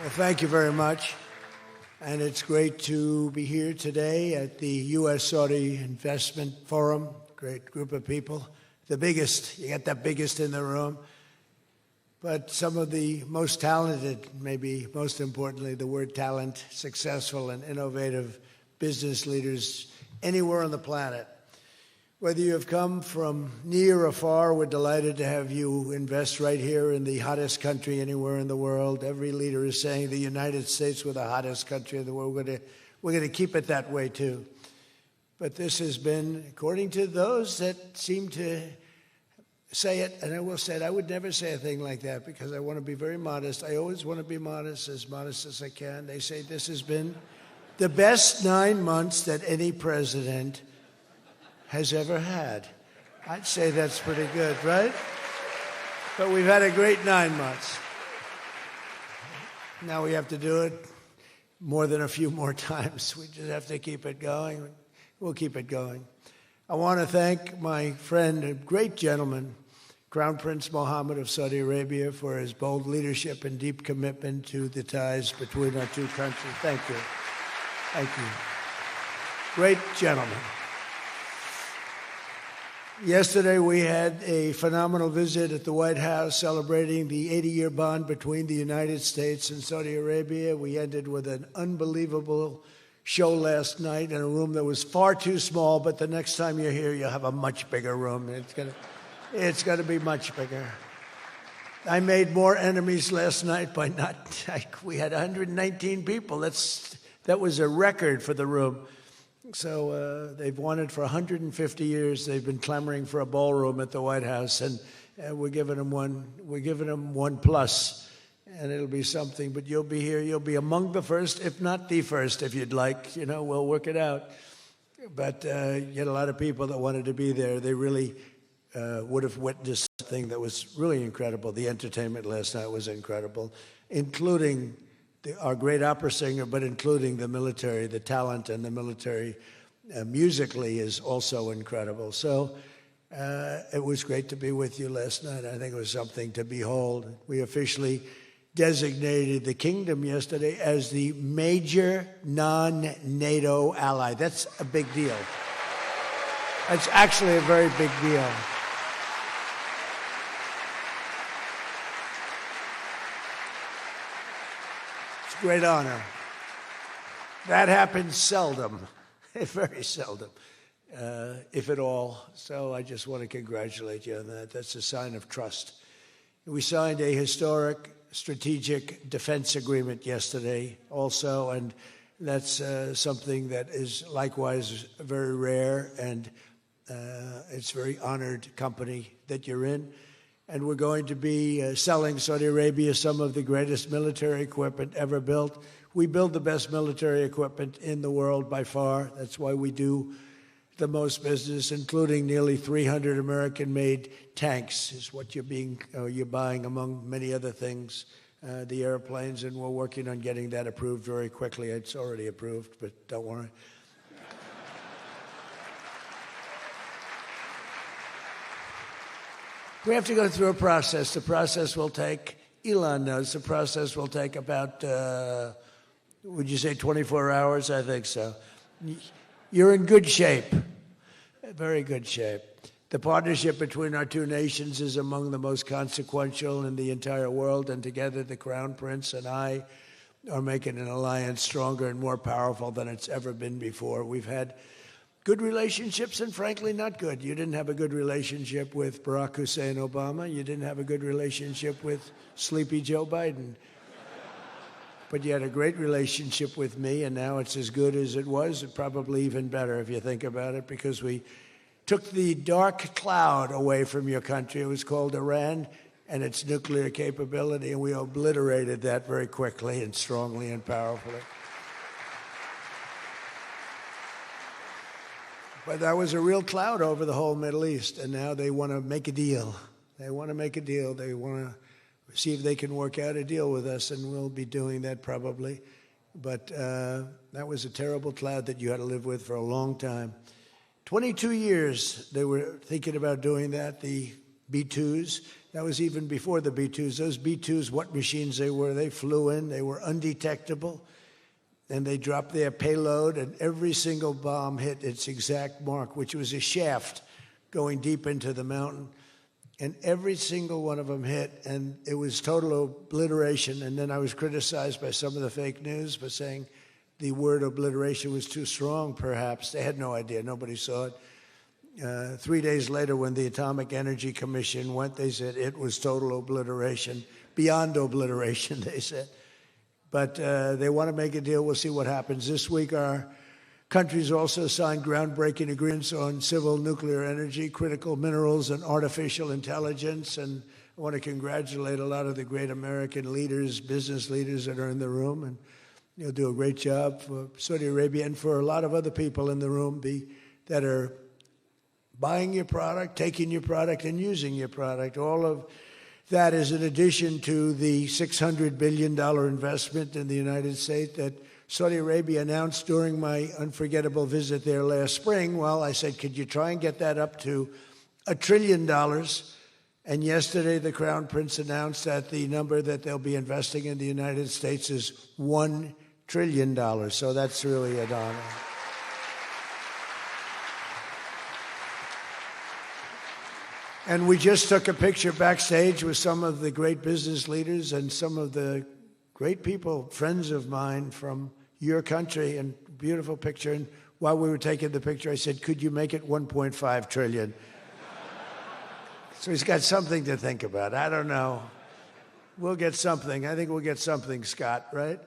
Well, thank you very much. And it's great to be here today at the U.S.-Saudi Investment Forum. Great group of people. The biggest, you got the biggest in the room. But some of the most talented, maybe most importantly, the word talent, successful and innovative business leaders anywhere on the planet. Whether you have come from near or far, we're delighted to have you invest right here in the hottest country anywhere in the world. Every leader is saying the United States, we're the hottest country in the world. We're going to keep it that way, too. But this has been, according to those that seem to say it, and I will say it, I would never say a thing like that because I want to be very modest. I always want to be modest as I can. They say this has been the best 9 months that any president has ever had. I'd say that's pretty good, right? But we've had a great 9 months. Now we have to do it more than a few more times. We just have to keep it going. We'll keep it going. I want to thank my friend, a great gentleman, Crown Prince Mohammed of Saudi Arabia, for his bold leadership and deep commitment to the ties between our two countries. Thank you. Thank you. Great gentleman. Yesterday, we had a phenomenal visit at the White House celebrating the 80-year bond between the United States and Saudi Arabia. We ended with an unbelievable show last night in a room that was far too small, but the next time you're here, you'll have a much bigger room. It's going to be much bigger. I made more enemies last night by we had 119 people. That was a record for the room. So they've wanted for 150 years. They've been clamoring for a ballroom at the White House, and we're giving them one. We're giving them one plus, and it'll be something. But you'll be here. You'll be among the first, if not the first, if you'd like. You know, we'll work it out. But you had a lot of people that wanted to be there. They really would have witnessed something that was really incredible. The entertainment last night was incredible, including our great opera singer, but including the military. The talent and the military musically is also incredible. So it was great to be with you last night. I think it was something to behold. We officially designated the kingdom yesterday as the major non-NATO ally. That's a big deal. That's actually a very big deal. Great honor. That happens seldom, very seldom, if at all. So I just want to congratulate you on that. That's a sign of trust. We signed a historic strategic defense agreement yesterday also, and that's something that is likewise very rare, and it's a very honored company that you're in. And we're going to be selling Saudi Arabia some of the greatest military equipment ever built. We build the best military equipment in the world by far. That's why we do the most business, including nearly 300 American-made tanks is what you're buying, among many other things, the airplanes, and we're working on getting that approved very quickly. It's already approved, but don't worry. We have to go through a process. The process will take, Elon knows, the process will take about, would you say 24 hours? I think so. You're in good shape, very good shape. The partnership between our two nations is among the most consequential in the entire world, and together the Crown Prince and I are making an alliance stronger and more powerful than it's ever been before. We've had good relationships and, frankly, not good. You didn't have a good relationship with Barack Hussein Obama. You didn't have a good relationship with sleepy Joe Biden. But you had a great relationship with me, and now it's as good as it was, and probably even better if you think about it, because we took the dark cloud away from your country. It was called Iran and its nuclear capability, and we obliterated that very quickly and strongly and powerfully. But that was a real cloud over the whole Middle East, and now they want to make a deal. They want to make a deal. They want to see if they can work out a deal with us, and we'll be doing that probably. But that was a terrible cloud that you had to live with for a long time. 22 years they were thinking about doing that, the B-2s. That was even before the B-2s. Those B-2s, what machines they were, they flew in, they were undetectable, and they dropped their payload, and every single bomb hit its exact mark, which was a shaft going deep into the mountain. And every single one of them hit, and it was total obliteration. And then I was criticized by some of the fake news for saying the word obliteration was too strong, perhaps. They had no idea. Nobody saw it. 3 days later, when the Atomic Energy Commission went, they said it was total obliteration, beyond obliteration, they said. But they want to make a deal. We'll see what happens. This week, our countries also signed groundbreaking agreements on civil nuclear energy, critical minerals, and artificial intelligence. And I want to congratulate a lot of the great American leaders, business leaders that are in the room. And you'll do a great job for Saudi Arabia and for a lot of other people in the room that are buying your product, taking your product, and using your product. All of that is in addition to the $600 billion investment in the United States that Saudi Arabia announced during my unforgettable visit there last spring. Well, I said, could you try and get that up to $1 trillion? And yesterday, the Crown Prince announced that the number that they'll be investing in the United States is $1 trillion. So that's really an honor. And we just took a picture backstage with some of the great business leaders and some of the great people, friends of mine from your country, and beautiful picture. And while we were taking the picture, I said, could you make it 1.5 trillion? So he's got something to think about. I don't know. We'll get something. I think we'll get something, Scott, right?